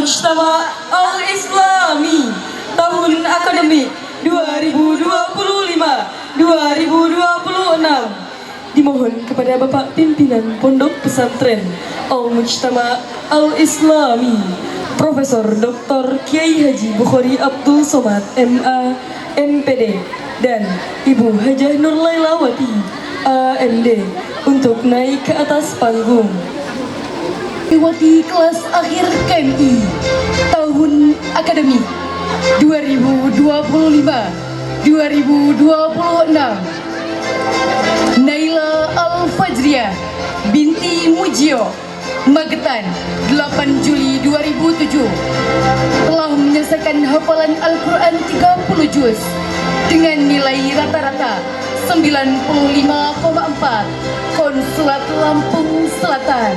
Al-Mujtama Al-Islami tahun akademik 2025-2026. Dimohon kepada Bapak Pimpinan Pondok Pesantren Al-Mujtama Al-Islami Profesor Dr. Kiai Haji Bukhari Abdul Somad MA MPD dan Ibu Hajah Nur Lailawati AMD untuk naik ke atas panggung. Mewakili kelas akhir KMI tahun akademik 2025-2026, Naila Al-Fajriah binti Mujio, Magetan, 8 Juli 2007, telah menyelesaikan hafalan Al-Quran 30 juz dengan nilai rata-rata 95,4, Konsulat Lampung Selatan.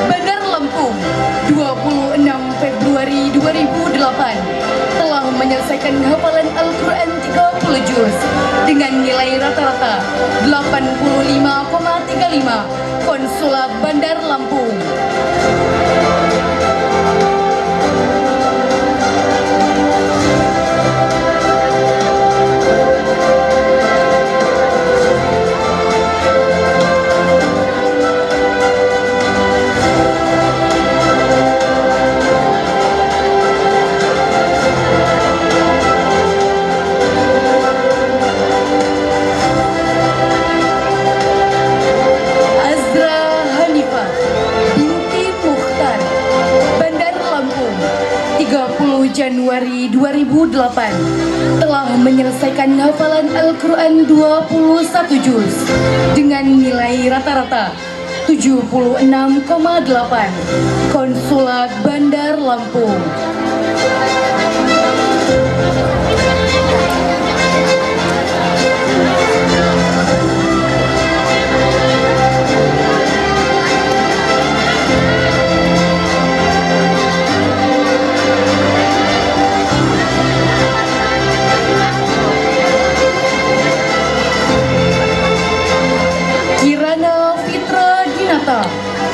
Bandar Lampung, 26 Februari 2008, telah menyelesaikan hafalan Al-Quran 30 juz dengan nilai rata-rata 85,35, Konsulat Bandar Lampung. Januari 2008 telah menyelesaikan hafalan Al-Quran 21 juz dengan nilai rata-rata 76,8, Konsulat Bandar Lampung.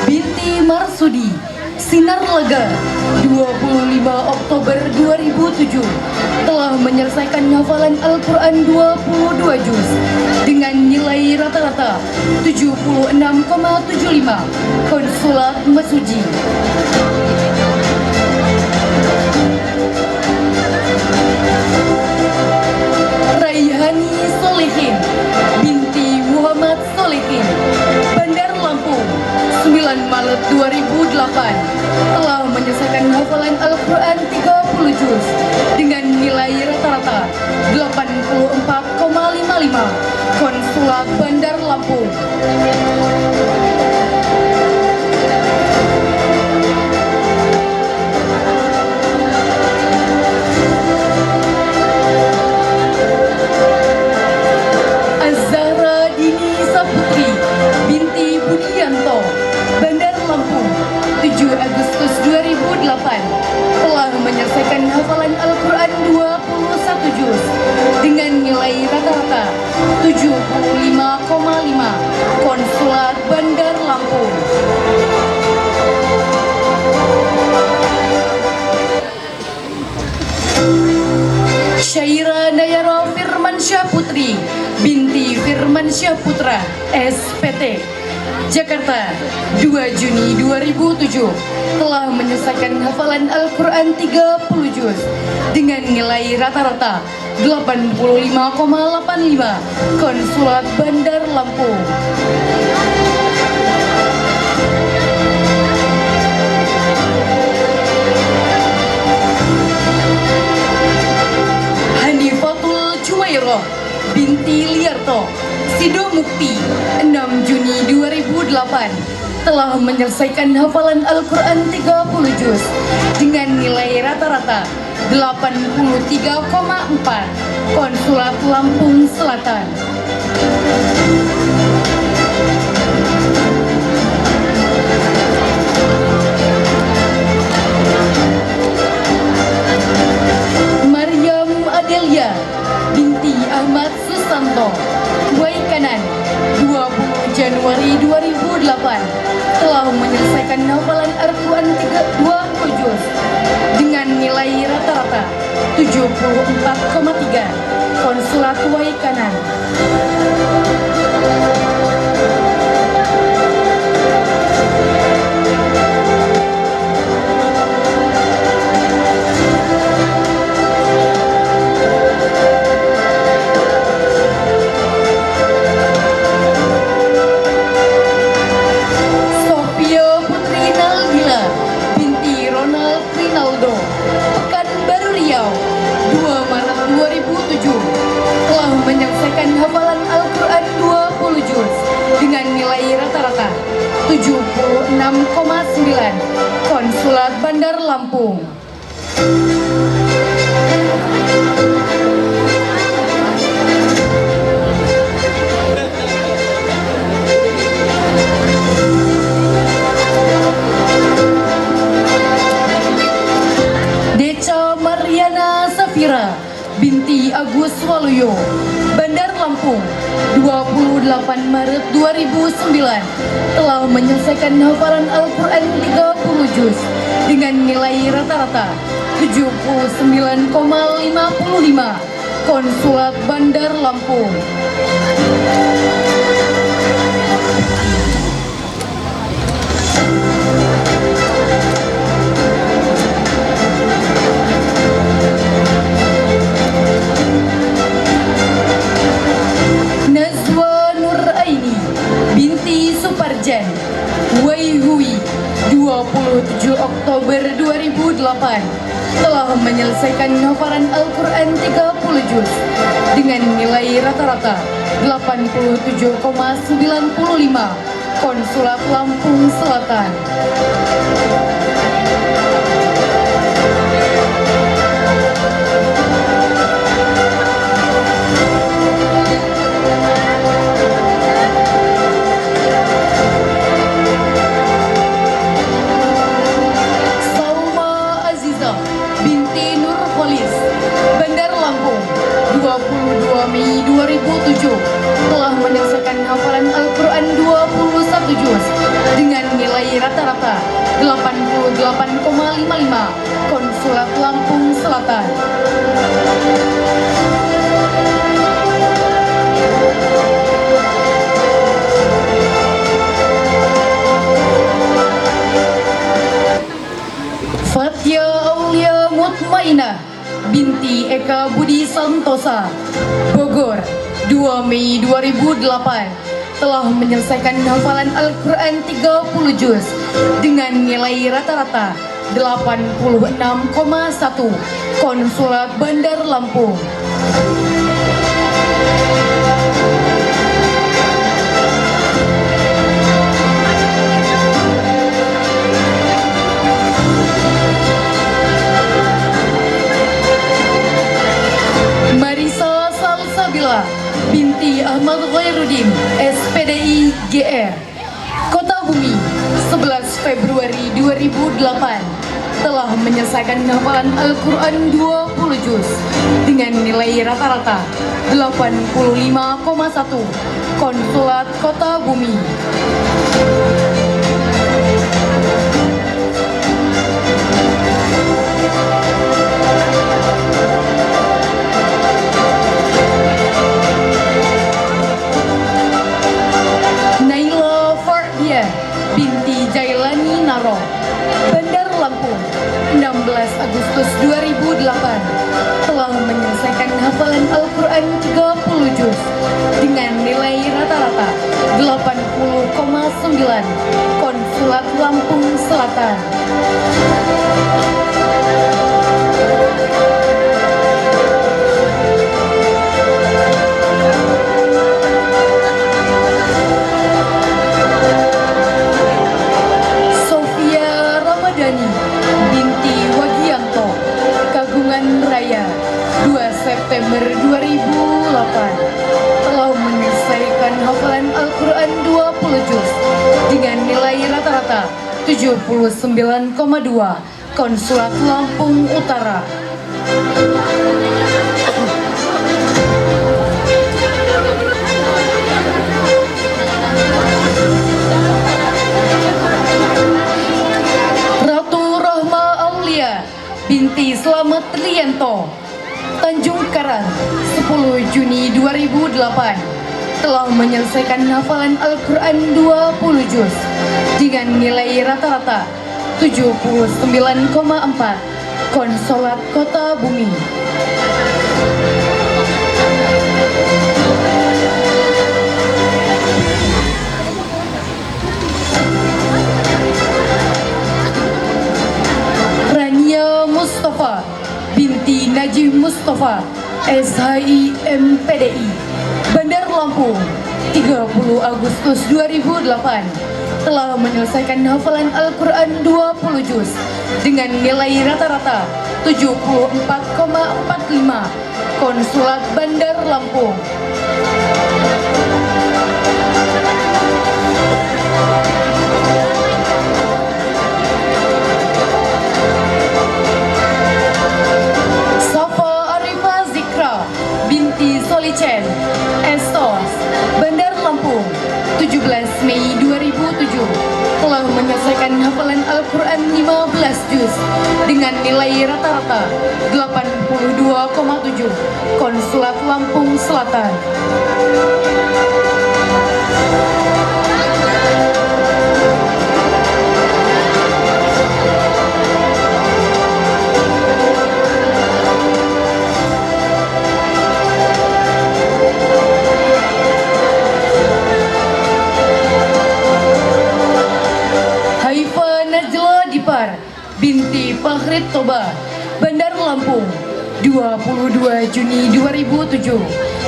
Binti Marsudi, Sinar Lega, 25 Oktober 2007, telah menyelesaikan hafalan Al-Quran 22 juz dengan nilai rata-rata 76,75, Konsulat Mesuji. Raihani Solehin binti Muhammad Solehin, Bandar Lampung, 9 Maret 2008, telah menyelesaikan hafalan Al-Quran 30 juz dengan nilai rata-rata 84,55, Konsulat Bandar Lampung. Agustus 2008 telah menyelesaikan hafalan Al-Quran 21 juz dengan nilai rata-rata 75,5, Konsulat Bandar Lampung. Syaira Nayara Firmansyah Putri binti Firmansyah Putra, SPT, Jakarta, 2 Juni 2007, telah menyelesaikan hafalan Al-Quran 30 juz dengan nilai rata-rata 85,85, Konsulat Bandar Lampung. Hanifatul Cumairah binti Liarto, Sido Mukti 6 Juni 2008 telah menyelesaikan hafalan Al-Quran 30 juz dengan nilai rata-rata 83,4. Konsulat Lampung Selatan. Maryam Adelia binti Ahmad Susanto, Buai Kanan, 20 Januari 2008 telah menyelesaikan hafalan Al-Quran 20 juz dengan nilai rata-rata 74,3. Konsulat Buai Kanan. Menyelesaikan hafalan Al-Quran 20 juz dengan nilai rata-rata 76,9. Konsulat Bandar Lampung. Deca Mariana Safira binti Agus Waluyo, Bandar Lampung, 28 Maret 2009 telah menyelesaikan hafalan Al-Quran 30 juz dengan nilai rata-rata 79,55. Konsulat Bandar Lampung. Suparjan, Waihui, 27 Oktober 2008 telah menyelesaikan hafalan Al-Quran 30 juz dengan nilai rata-rata 87,95. Konsulat Lampung Selatan. Bandar Lampung, 22 Mei 2007 telah menyelesaikan hafalan Al-Quran 21 juz dengan nilai rata-rata 88,55. Konsulat Lampung Selatan. Fathia Aulia Mutmainah binti Eka Budi Santosa, Bogor, 2 Mei 2008 telah menyelesaikan hafalan Al-Quran 30 juz dengan nilai rata-rata 86,1. Konsulat Bandar Lampung. Marisa Salsabila binti Ahmad Ghairuddin, SPDI GR, Kota Bumi, 11 Februari 2008 telah menyelesaikan hafalan Al-Quran 20 juz dengan nilai rata-rata 85,1. Konsulat Kota Bumi. Binti Jailani Naro, Bandar Lampung, 16 Agustus 2008 telah menyelesaikan hafalan Al-Quran 30 juz dengan nilai rata-rata 80,9. Konsulat Lampung Selatan. binti Wagianto, Kagungan Raya, 2 September 2008, telah menyelesaikan hafalan Al-Quran 20 juz dengan nilai rata-rata 79,2, Konsulat Lampung Utara. Ratu Rahma Aulia binti Slamet Rianto, Tanjung Karang, 10 Juni 2008, telah menyelesaikan hafalan Al-Quran 20 juz dengan nilai rata-rata 79,4, Konsulat Kota Bumi. Rania Mustafa binti Najib Mustafa, SHI MPDI, Bandar Lampung, 30 Agustus 2008, telah menyelesaikan hafalan Al-Quran 20 juz dengan nilai rata-rata 74,45, Konsulat Bandar Lampung. Safa Arifah Zikra binti Solicen, Estos, Bandar Lampung, 17 Mei 2007, telah menyelesaikan hafalan Al-Quran 15 juz dengan nilai rata-rata 82,7, Konsulat Lampung Selatan. Binti Fahrid Toba, Bandar Lampung, 22 Juni 2007,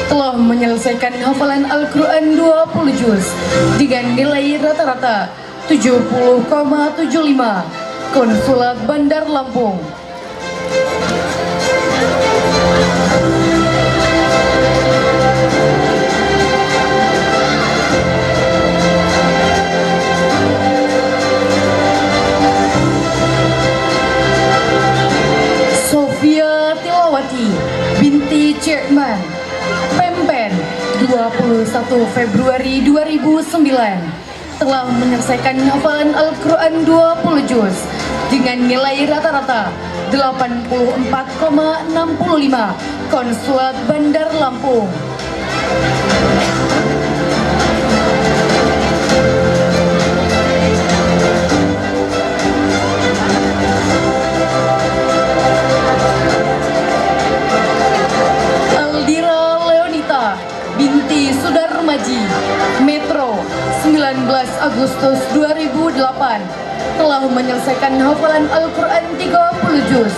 telah menyelesaikan hafalan Al-Quran 20 juz dengan nilai rata-rata 70,75, Konsulat Bandar Lampung. Binti Cekman, Pempen, 21 Februari 2009, telah menyelesaikan hafalan Al-Quran 20 juz dengan nilai rata-rata 84,65, Konsulat Bandar Lampung. Binti Sudarmaji, Metro, 19 Agustus 2008, telah menyelesaikan hafalan Al-Quran 30 juz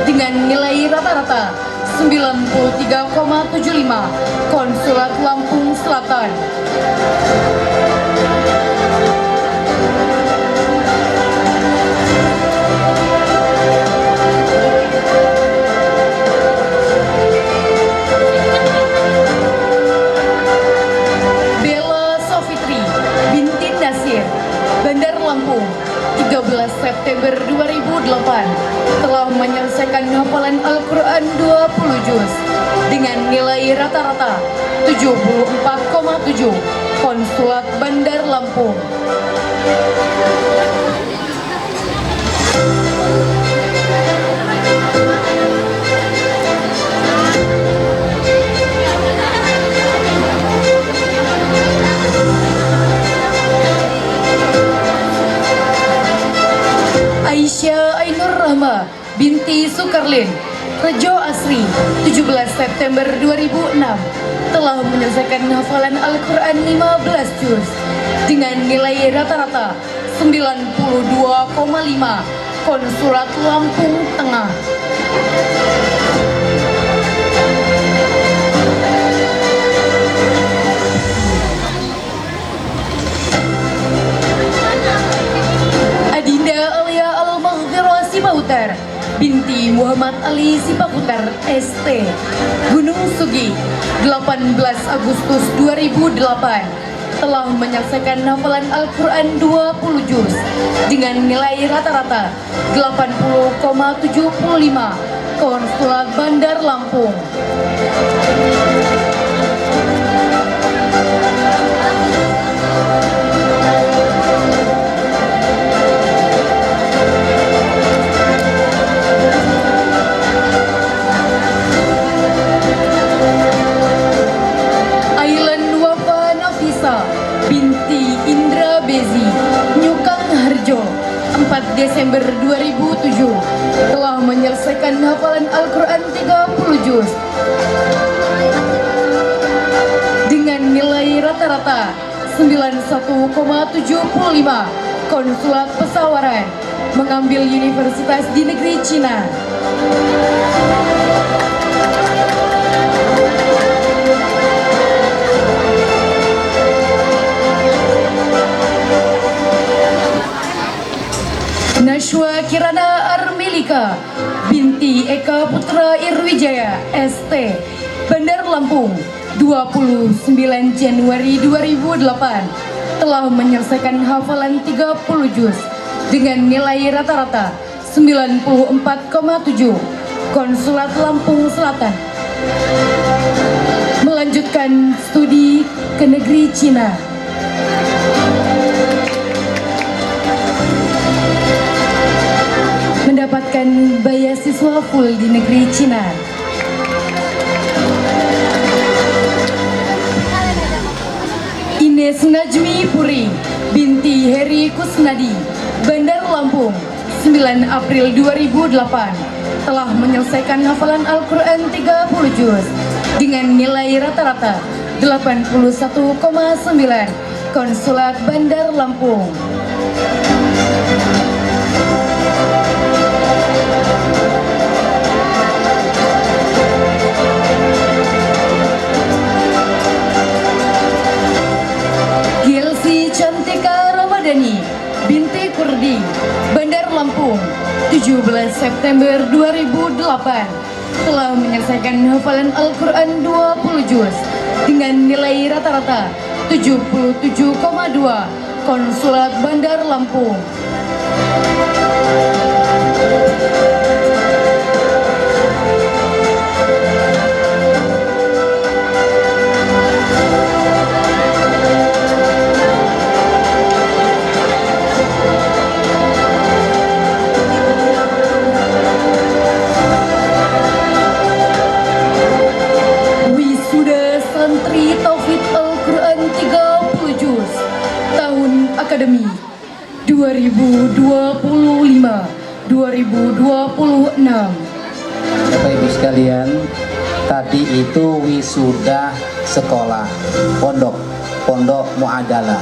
dengan nilai rata-rata 93,75, Konsulat Lampung Selatan. Bandar Lampung, 13 September 2008, telah menyelesaikan hafalan Al-Quran 20 juz dengan nilai rata-rata 74,7, Konsulat Bandar Lampung. Aisyah Ainur Rahma binti Sukarlin, Rejo Asri, 17 September 2006, telah menyelesaikan hafalan Al-Quran 15 juz dengan nilai rata-rata 92,5, Konsulat Lampung Tengah. Cipautar binti Muhammad Ali Sipaputar ST Gunung Sugi 18 Agustus 2008 telah menyelesaikan hafalan Al-Quran 20 juz dengan nilai rata-rata 80,75 Konsulat Bandar Lampung. Binti Indra Bezi Nyukang Harjo 4 Desember 2007 telah menyelesaikan hafalan Al-Quran 30 juz dengan nilai rata-rata 91,75 Konsulat Pesawaran mengambil universitas di negeri Cina. Nashwa Kirana Armelika binti Eka Putra Irwijaya ST Bandar Lampung 29 Januari 2008 telah menyelesaikan hafalan 30 juz dengan nilai rata-rata 94,7 Konsulat Lampung Selatan melanjutkan studi ke negeri Cina. Mendapatkan beasiswa full di negeri Cina. Ines Najmi Puri binti Heri Kusnadi Bandar Lampung 9 April 2008 telah menyelesaikan hafalan Al-Quran 30 juz dengan nilai rata-rata 81,9 Konsulat Bandar Lampung. Cantika Ramadhani binti Kurdi Bandar Lampung 17 September 2008 telah menyelesaikan hafalan Al-Quran 20 juz dengan nilai rata-rata 77,2 Konsulat Bandar Lampung. Akademi 2025-2026. Bapak Ibu sekalian, tadi itu wisuda sekolah pondok Muadalah.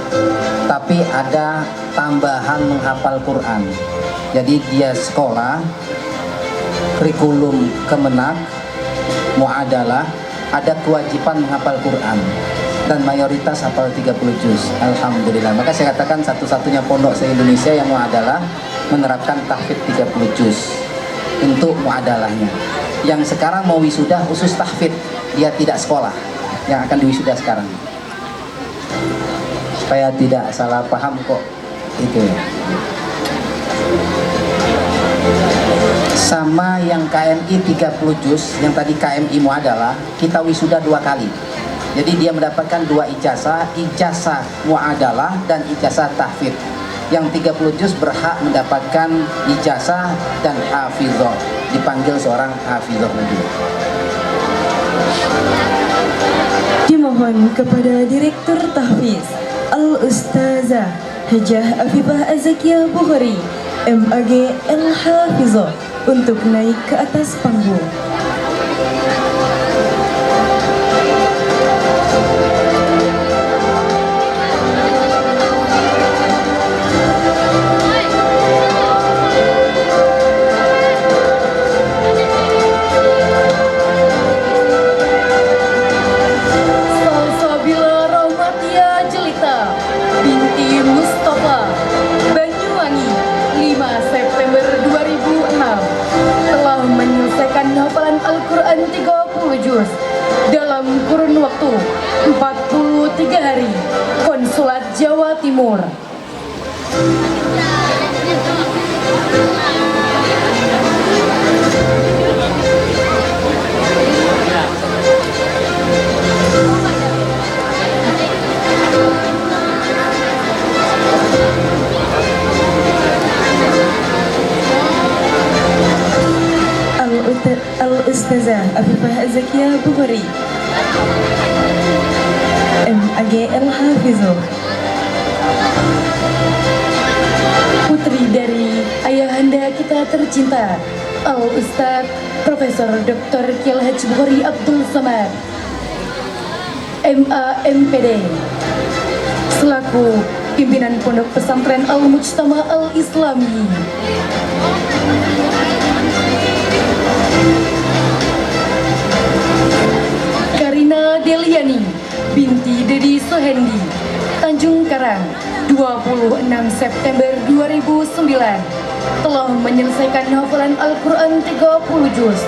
Tapi ada tambahan menghafal Quran. Jadi dia sekolah kurikulum Kemenak Muadalah ada kewajiban menghafal Quran. Dan mayoritas hafal 30 juz. Alhamdulillah. Maka saya katakan satu-satunya pondok se-Indonesia yang muadalah menerapkan tahfidz 30 juz untuk muadalahnya. Yang sekarang mau wisuda khusus tahfidz, dia tidak sekolah yang akan diwisuda sekarang. Supaya tidak salah paham kok itu ya. Sama yang KMI 30 juz, yang tadi KMI muadalah, kita wisuda 2 kali. Jadi dia mendapatkan 2 ijazah muadalah dan ijazah tahfidz. Yang 30 juz berhak mendapatkan ijazah dan hafizah, dipanggil seorang hafizah juga. Dimohon kepada Direktur Tahfiz Al-Ustazah Hajah Afifah Azakia Bukhari MAG Al-Hafizah untuk naik ke atas panggung. binti Mustafa Banyuwangi 5 September 2006 juz dalam kurun waktu 43 hari. Konsulat Jawa Timur. Al-Ustazah Afifah Zakia Bukhari, MAG Al-Hafizah, Putri dari ayahanda kita tercinta Al-Ustaz Profesor Dr. Kiai Haji Bukhari Abdul Samad, MA.MPD, selaku pimpinan Pondok Pesantren Al-Mujtama Al-Islami. Karina Deliani binti Dedi Sohendi, Tanjung Karang, 26 September 2009, telah menyelesaikan hafalan Al-Quran 30 juz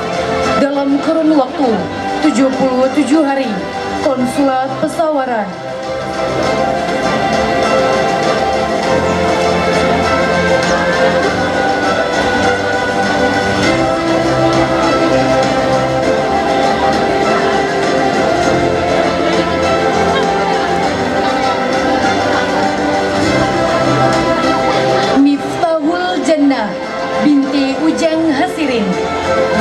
dalam kurun waktu 77 hari. Konsulat Pesawaran. Miftahul Jannah binti Ujang Hasirin,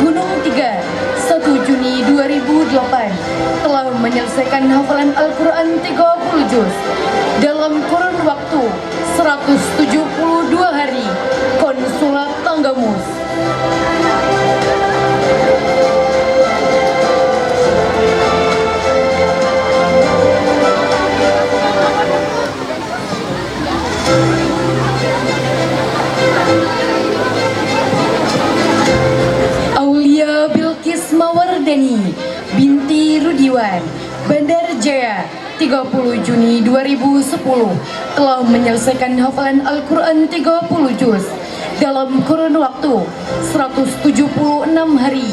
Gunung 3, 1 Juni 2008, telah menyelesaikan hafalan Al-Quran 30 juz dalam kurun waktu 172 hari. Konsulat Tanggamus. Aulia Bilqis Mawardani binti Rudiwan, Bandar Jaya, 30 Juni 2010, telah menyelesaikan hafalan Al-Quran 30 juz dalam kurun waktu 176 hari.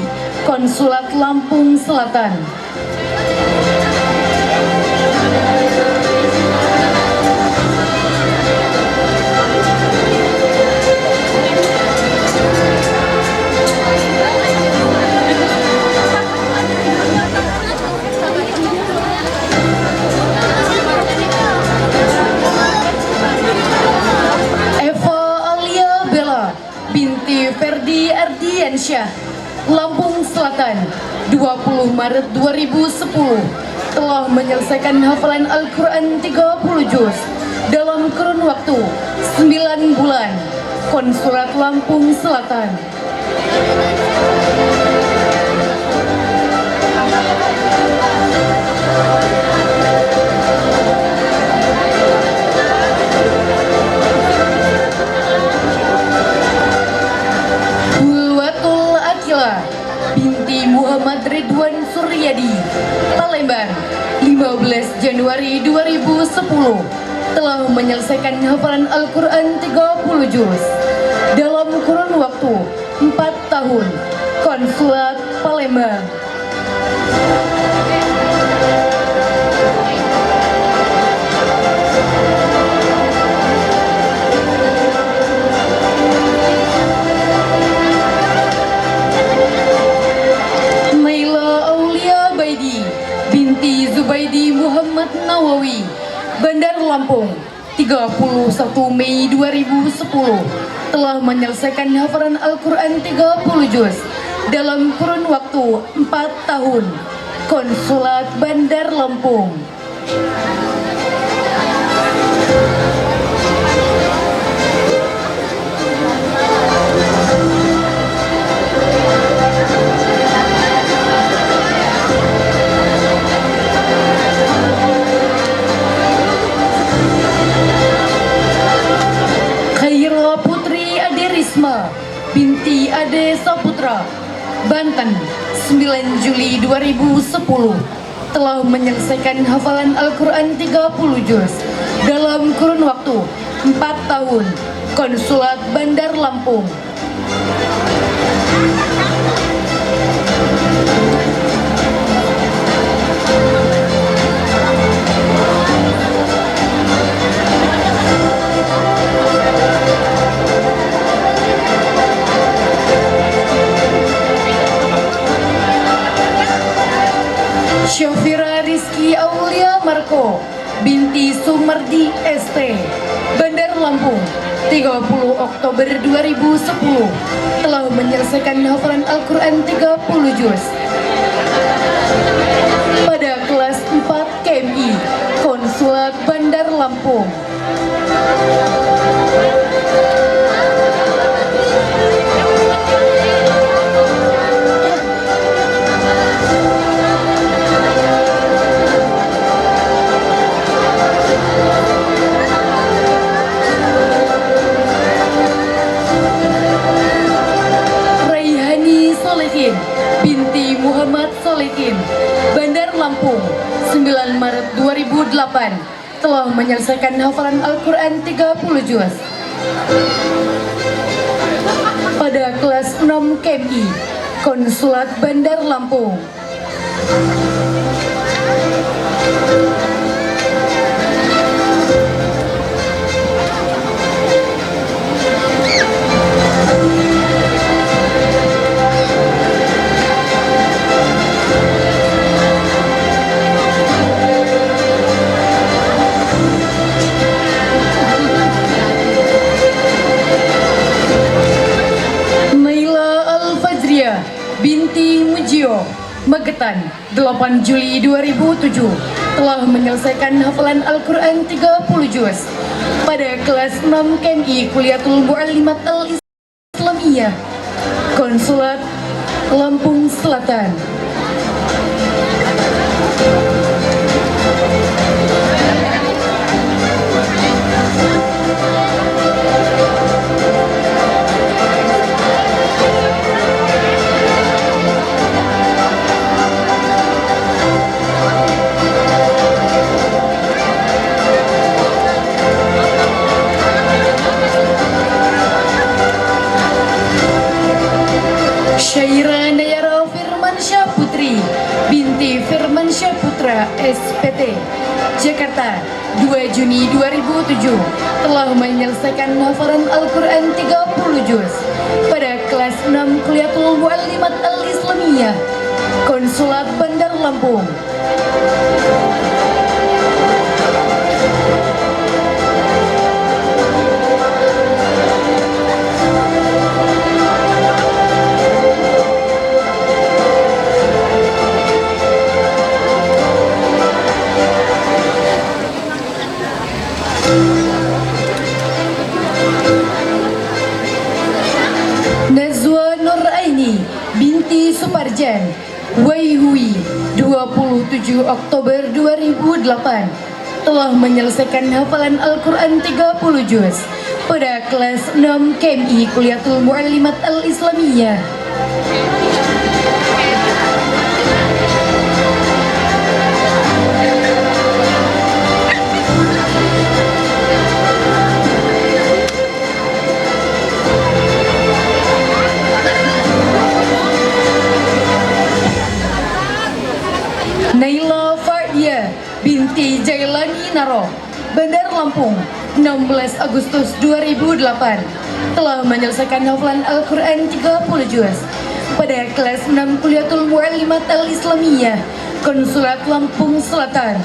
Konsulat Lampung Selatan. Ferdi Ardiansyah, Lampung Selatan, 20 Maret 2010, telah menyelesaikan hafalan Al-Quran 30 juz dalam kurun waktu 9 bulan. Konsulat Lampung Selatan. Binti Muhammad Ridwan Suryadi, Palembang, 15 Januari 2010, telah menyelesaikan hafalan Al-Quran 30 juz dalam kurun waktu 4 tahun. Konsulat Palembang. Zubaidi Muhammad Nawawi, Bandar Lampung, 31 Mei 2010, telah menyelesaikan hafalan Al-Quran 30 juz dalam kurun waktu 4 tahun. Konsulat Bandar Lampung. Binti Ade Saputra, Banten, 9 Juli 2010, telah menyelesaikan hafalan Al-Quran 30 juz dalam kurun waktu 4 tahun. Konsulat Bandar Lampung. Syafira Rizky Aulia Marco binti Sumardi ST, Bandar Lampung, 30 Oktober 2010, telah menyelesaikan hafalan Al-Quran 30 juz. Pada kelas 4 KMI, Konsulat Bandar Lampung. Binti Muhammad Solehin, Bandar Lampung, 9 Maret 2008, telah menyelesaikan hafalan Al-Quran 30 juz. Pada kelas 6 KMI, Konsulat Bandar Lampung. Binti Mujio, Magetan, 8 Juli 2007, telah menyelesaikan hafalan Al-Quran 30 juz. Pada kelas 6 KMI Kuliatul Mu'allimat Al-Islamiyah, Konsulat Lampung Selatan. Syaira Nayara Firmansyah Putri binti Firmansyah Putra SPT, Jakarta, 2 Juni 2007, telah menyelesaikan hafalan Al-Quran 30 juz. Pada kelas 6 Kuliatul Mu'allimat Al-Islamiyah, Konsulat Bandar Lampung. Nazwa Nuraini binti Suparjan, Waihui, 27 Oktober 2008, telah menyelesaikan hafalan Al-Quran 30 juz. Pada kelas 6 KMI Kuliatul Mu'allimat Al-Islamiyah. Naila Fardia binti Jailani Naro, Bandar Lampung, 16 Agustus 2008, telah menyelesaikan hafalan Al-Quran 30 juz. Pada kelas 6 Kuliatul Mu'allimat Al-Islamiyah, Konsulat Lampung Selatan.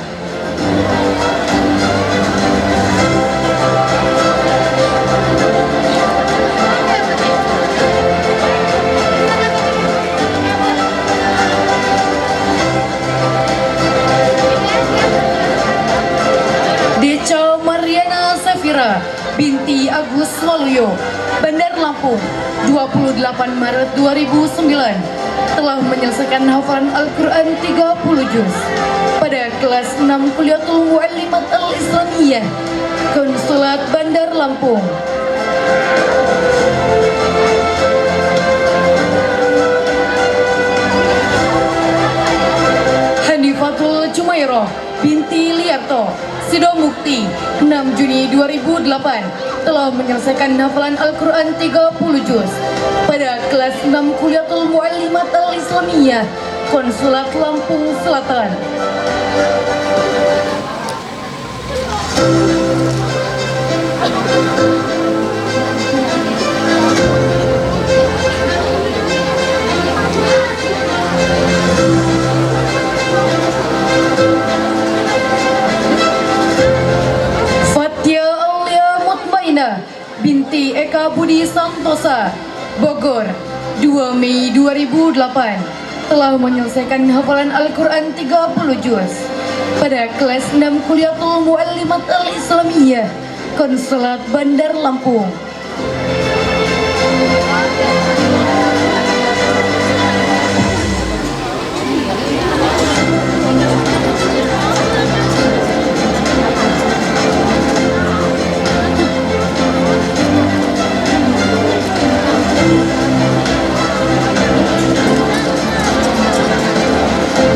Deca Mariana Safira binti Agus Waluyo, Bandar Lampung, 28 Maret 2009, telah menyelesaikan hafalan Al-Quran 30 juz. Pada kelas 6 Kuliatul Mu'allimat Al-Islamiyah, Konsulat Bandar Lampung. Hanifatul Jumairah binti Liarto, Sidomukti, 6 Juni 2008, telah menyelesaikan hafalan Al-Quran 30 juz. Pada kelas 6 Kuliatul Mu'allimat Al-Islamiyah, Konsulat Lampung Selatan. Budi Santosa, Bogor, 2 Mei 2008, telah menyelesaikan hafalan Al-Quran 30 juz. Pada kelas 6 Kuliatul Muallimat Al-Islamiyah, Konsulat Bandar Lampung.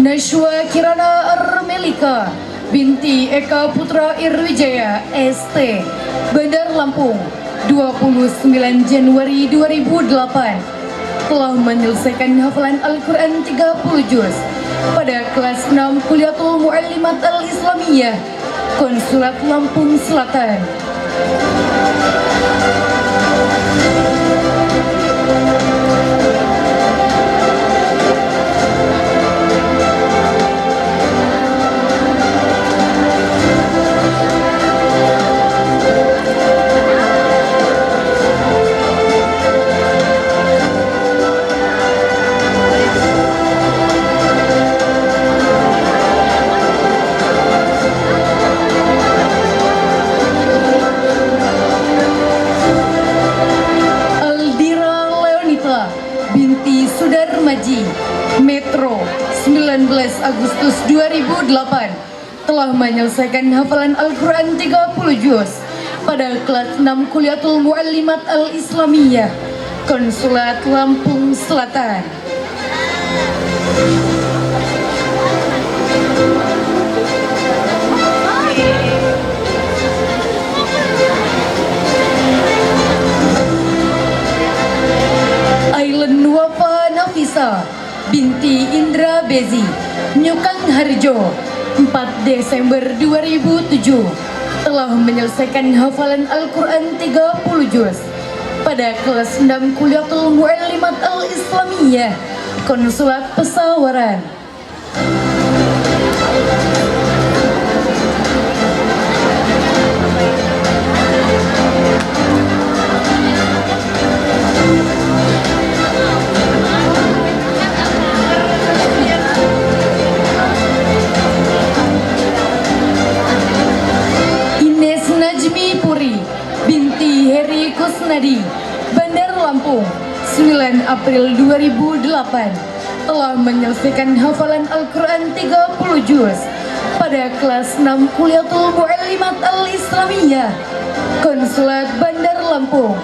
Nashwa Kirana Armelika binti Eka Putra Irwijaya ST, Bandar Lampung, 29 Januari 2008, telah menyelesaikan hafalan Al-Quran 30 juz pada kelas 6 Kuliatul Muallimat Al-Islamiyah, Konsulat Lampung Selatan. Binti Sudarmaji, Metro, 19 Agustus 2008, telah menyelesaikan hafalan Al-Quran 30 juz pada kelas 6 Kuliatul Muallimat Al-Islamiyah, Konsulat Lampung Selatan. Ailen Wafa Nafisa binti Indra Bezi, Nyukang Harjo, 4 Desember 2007, telah menyelesaikan hafalan Al-Quran 30 juz pada kelas 6 Kuliatul Muallimat Al-Islamiyah, Konsulat Pesawaran. Binti Heri Kusnadi, Bandar Lampung, 9 April 2008, telah menyelesaikan hafalan Al-Quran 30 juz pada kelas 6 Kuliatul Muallimat Al-Islamiyah, Konsulat Bandar Lampung.